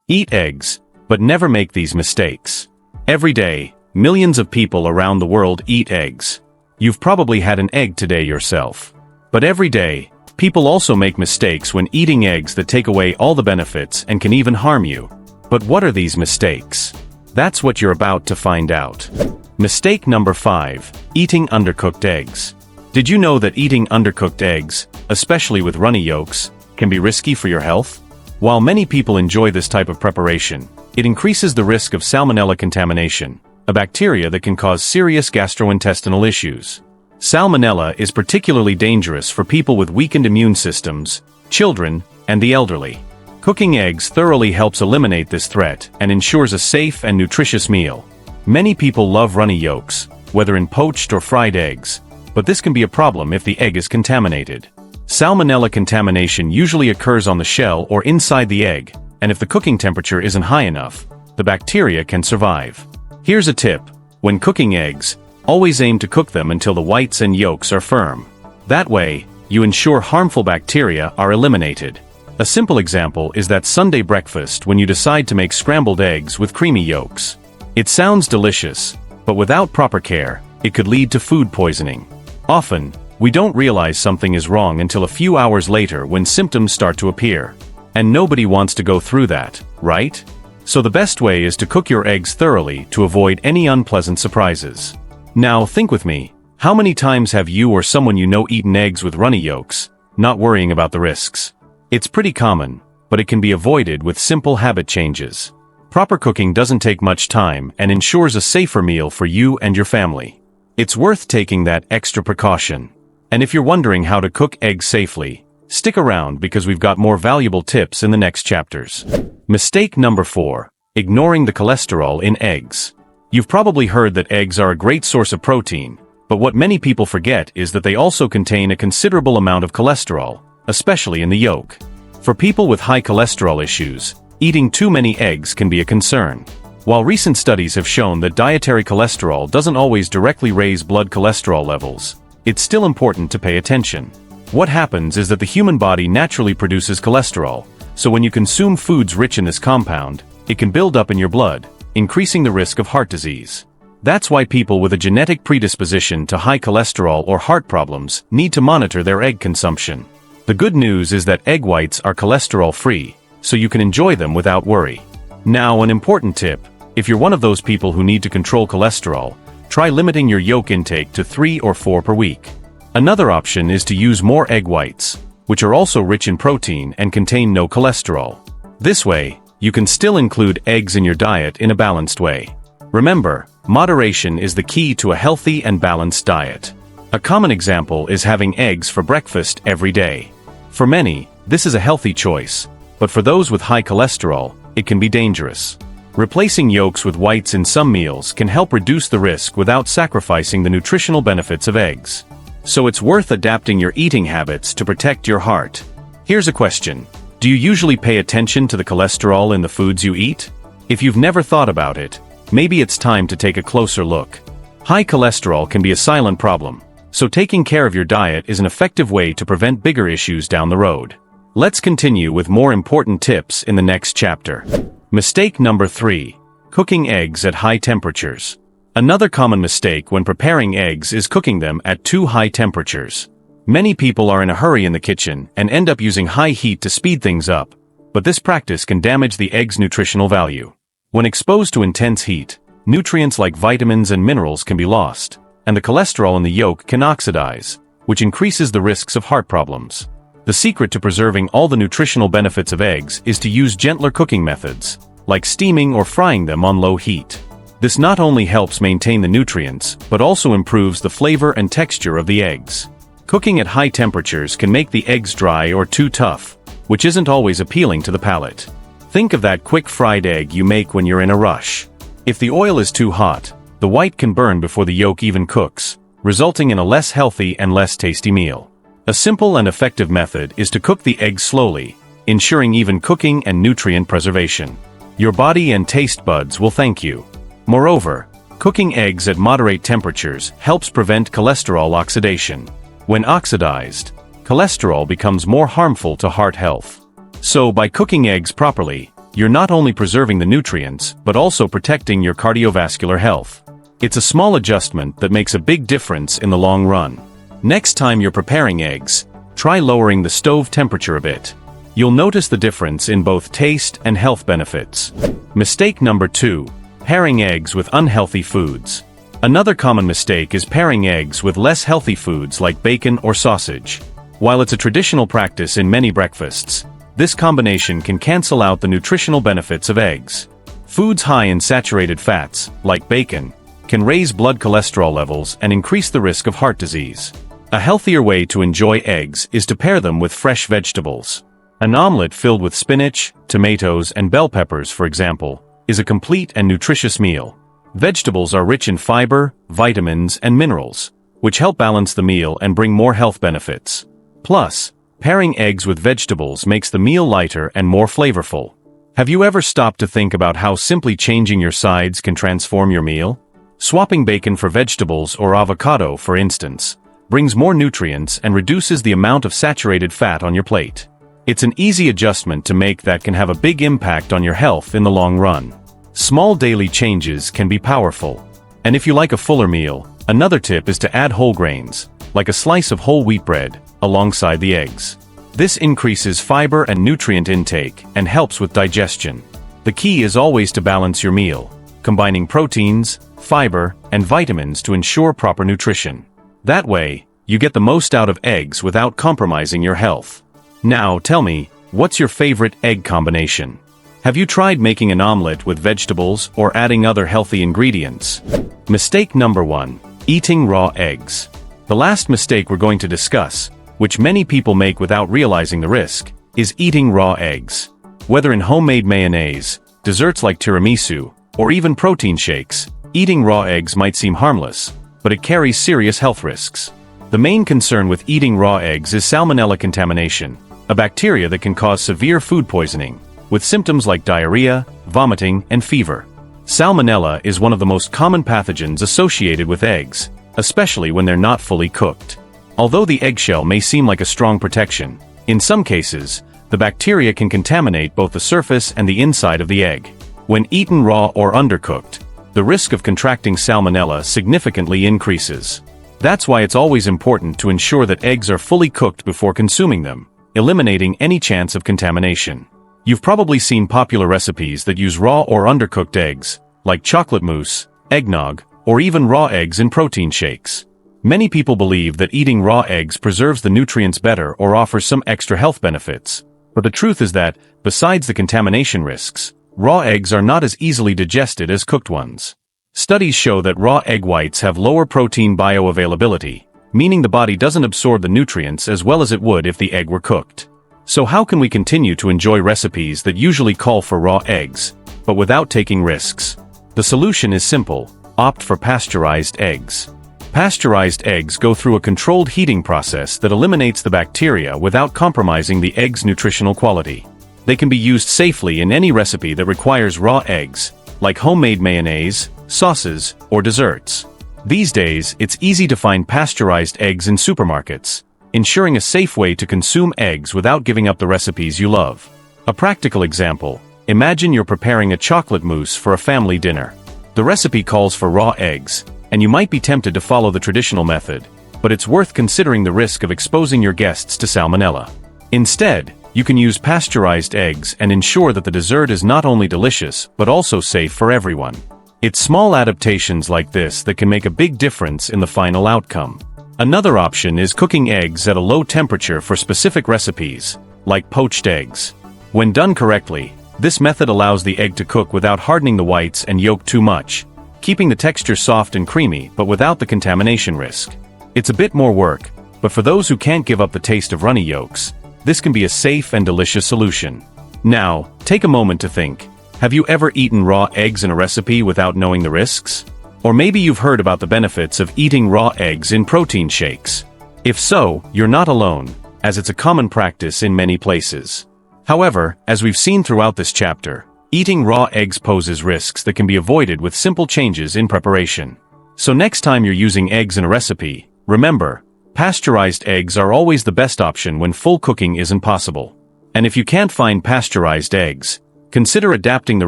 Eat eggs, but never make these mistakes. Every day, millions of people around the world eat eggs. You've probably had an egg today yourself. But every day, people also make mistakes when eating eggs that take away all the benefits and can even harm you. But what are these mistakes? That's what you're about to find out. Mistake number 5, eating undercooked eggs. Did you know that eating undercooked eggs, especially with runny yolks, can be risky for your health? While many people enjoy this type of preparation, it increases the risk of salmonella contamination, a bacteria that can cause serious gastrointestinal issues. Salmonella is particularly dangerous for people with weakened immune systems, children, and the elderly. Cooking eggs thoroughly helps eliminate this threat and ensures a safe and nutritious meal. Many people love runny yolks, whether in poached or fried eggs, but this can be a problem if the egg is contaminated. Salmonella contamination usually occurs on the shell or inside the egg, and if the cooking temperature isn't high enough, the bacteria can survive. Here's a tip: when cooking eggs, always aim to cook them until the whites and yolks are firm. That way, you ensure harmful bacteria are eliminated. A simple example is that Sunday breakfast when you decide to make scrambled eggs with creamy yolks. It sounds delicious, but without proper care, it could lead to food poisoning. Often, we don't realize something is wrong until a few hours later when symptoms start to appear. And nobody wants to go through that, right? So the best way is to cook your eggs thoroughly to avoid any unpleasant surprises. Now think with me, how many times have you or someone you know eaten eggs with runny yolks, not worrying about the risks? It's pretty common, but it can be avoided with simple habit changes. Proper cooking doesn't take much time and ensures a safer meal for you and your family. It's worth taking that extra precaution. And if you're wondering how to cook eggs safely, stick around because we've got more valuable tips in the next chapters. Mistake number 4, ignoring the cholesterol in eggs. You've probably heard that eggs are a great source of protein, but what many people forget is that they also contain a considerable amount of cholesterol, especially in the yolk. For people with high cholesterol issues, eating too many eggs can be a concern. While recent studies have shown that dietary cholesterol doesn't always directly raise blood cholesterol levels, it's still important to pay attention. What happens is that the human body naturally produces cholesterol, so when you consume foods rich in this compound, it can build up in your blood, increasing the risk of heart disease. That's why people with a genetic predisposition to high cholesterol or heart problems need to monitor their egg consumption. The good news is that egg whites are cholesterol-free, so you can enjoy them without worry. Now, an important tip: if you're one of those people who need to control cholesterol, try limiting your yolk intake to 3 or 4 per week. Another option is to use more egg whites, which are also rich in protein and contain no cholesterol. This way, you can still include eggs in your diet in a balanced way. Remember, moderation is the key to a healthy and balanced diet. A common example is having eggs for breakfast every day. For many, this is a healthy choice, but for those with high cholesterol, it can be dangerous. Replacing yolks with whites in some meals can help reduce the risk without sacrificing the nutritional benefits of eggs. So it's worth adapting your eating habits to protect your heart. Here's a question: do you usually pay attention to the cholesterol in the foods you eat? If you've never thought about it, maybe it's time to take a closer look. High cholesterol can be a silent problem, so taking care of your diet is an effective way to prevent bigger issues down the road. Let's continue with more important tips in the next chapter. Mistake number 3, cooking eggs at high temperatures. Another common mistake when preparing eggs is cooking them at too high temperatures. Many people are in a hurry in the kitchen and end up using high heat to speed things up, but this practice can damage the egg's nutritional value. When exposed to intense heat, nutrients like vitamins and minerals can be lost, and the cholesterol in the yolk can oxidize, which increases the risks of heart problems. The secret to preserving all the nutritional benefits of eggs is to use gentler cooking methods, like steaming or frying them on low heat. This not only helps maintain the nutrients, but also improves the flavor and texture of the eggs. Cooking at high temperatures can make the eggs dry or too tough, which isn't always appealing to the palate. Think of that quick fried egg you make when you're in a rush. If the oil is too hot, the white can burn before the yolk even cooks, resulting in a less healthy and less tasty meal. A simple and effective method is to cook the eggs slowly, ensuring even cooking and nutrient preservation. Your body and taste buds will thank you. Moreover, cooking eggs at moderate temperatures helps prevent cholesterol oxidation. When oxidized, cholesterol becomes more harmful to heart health. So by cooking eggs properly, you're not only preserving the nutrients, but also protecting your cardiovascular health. It's a small adjustment that makes a big difference in the long run. Next time you're preparing eggs, try lowering the stove temperature a bit. You'll notice the difference in both taste and health benefits. Mistake number 2. Pairing eggs with unhealthy foods. Another common mistake is pairing eggs with less healthy foods like bacon or sausage. While it's a traditional practice in many breakfasts, this combination can cancel out the nutritional benefits of eggs. Foods high in saturated fats, like bacon, can raise blood cholesterol levels and increase the risk of heart disease. A healthier way to enjoy eggs is to pair them with fresh vegetables. An omelette filled with spinach, tomatoes, and bell peppers, for example, is a complete and nutritious meal. Vegetables are rich in fiber, vitamins, and minerals, which help balance the meal and bring more health benefits. Plus, pairing eggs with vegetables makes the meal lighter and more flavorful. Have you ever stopped to think about how simply changing your sides can transform your meal? Swapping bacon for vegetables or avocado, for instance, brings more nutrients and reduces the amount of saturated fat on your plate. It's an easy adjustment to make that can have a big impact on your health in the long run. Small daily changes can be powerful. And if you like a fuller meal, another tip is to add whole grains, like a slice of whole wheat bread, alongside the eggs. This increases fiber and nutrient intake and helps with digestion. The key is always to balance your meal, combining proteins, fiber, and vitamins to ensure proper nutrition. That way, you get the most out of eggs without compromising your health. Now tell me, what's your favorite egg combination? Have you tried making an omelette with vegetables or adding other healthy ingredients? Mistake number 1. Eating raw eggs. The last mistake we're going to discuss, which many people make without realizing the risk, is eating raw eggs. Whether in homemade mayonnaise, desserts like tiramisu, or even protein shakes, eating raw eggs might seem harmless, but it carries serious health risks. The main concern with eating raw eggs is salmonella contamination, a bacteria that can cause severe food poisoning, with symptoms like diarrhea, vomiting, and fever. Salmonella is one of the most common pathogens associated with eggs, especially when they're not fully cooked. Although the eggshell may seem like a strong protection, in some cases, the bacteria can contaminate both the surface and the inside of the egg. When eaten raw or undercooked, the risk of contracting salmonella significantly increases. That's why it's always important to ensure that eggs are fully cooked before consuming them, eliminating any chance of contamination. You've probably seen popular recipes that use raw or undercooked eggs, like chocolate mousse, eggnog, or even raw eggs in protein shakes. Many people believe that eating raw eggs preserves the nutrients better or offers some extra health benefits. But the truth is that, besides the contamination risks, raw eggs are not as easily digested as cooked ones. Studies show that raw egg whites have lower protein bioavailability, meaning the body doesn't absorb the nutrients as well as it would if the egg were cooked. So how can we continue to enjoy recipes that usually call for raw eggs, but without taking risks? The solution is simple: opt for pasteurized eggs. Pasteurized eggs go through a controlled heating process that eliminates the bacteria without compromising the egg's nutritional quality. They can be used safely in any recipe that requires raw eggs, like homemade mayonnaise, sauces, or desserts. These days, it's easy to find pasteurized eggs in supermarkets, ensuring a safe way to consume eggs without giving up the recipes you love. A practical example: imagine you're preparing a chocolate mousse for a family dinner. The recipe calls for raw eggs, and you might be tempted to follow the traditional method, but it's worth considering the risk of exposing your guests to salmonella. Instead, you can use pasteurized eggs and ensure that the dessert is not only delicious, but also safe for everyone. It's small adaptations like this that can make a big difference in the final outcome. Another option is cooking eggs at a low temperature for specific recipes, like poached eggs. When done correctly, this method allows the egg to cook without hardening the whites and yolk too much, keeping the texture soft and creamy but without the contamination risk. It's a bit more work, but for those who can't give up the taste of runny yolks, this can be a safe and delicious solution. Now, take a moment to think. Have you ever eaten raw eggs in a recipe without knowing the risks? Or maybe you've heard about the benefits of eating raw eggs in protein shakes. If so, you're not alone, as it's a common practice in many places. However, as we've seen throughout this chapter, eating raw eggs poses risks that can be avoided with simple changes in preparation. So next time you're using eggs in a recipe, remember, pasteurized eggs are always the best option when full cooking isn't possible. And if you can't find pasteurized eggs, Consider adapting the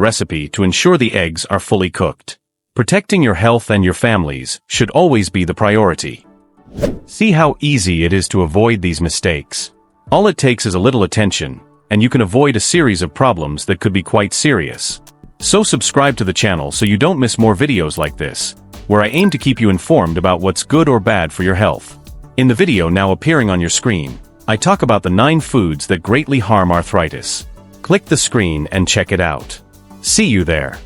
recipe to ensure the eggs are fully cooked. Protecting your health and your family's should always be the priority. See how easy it is to avoid these mistakes. All it takes is a little attention, and you can avoid a series of problems that could be quite serious. So subscribe to the channel so you don't miss more videos like this, where I aim to keep you informed about what's good or bad for your health. In the video now appearing on your screen, I talk about the 9 foods that greatly harm arthritis. Click the screen and check it out. See you there.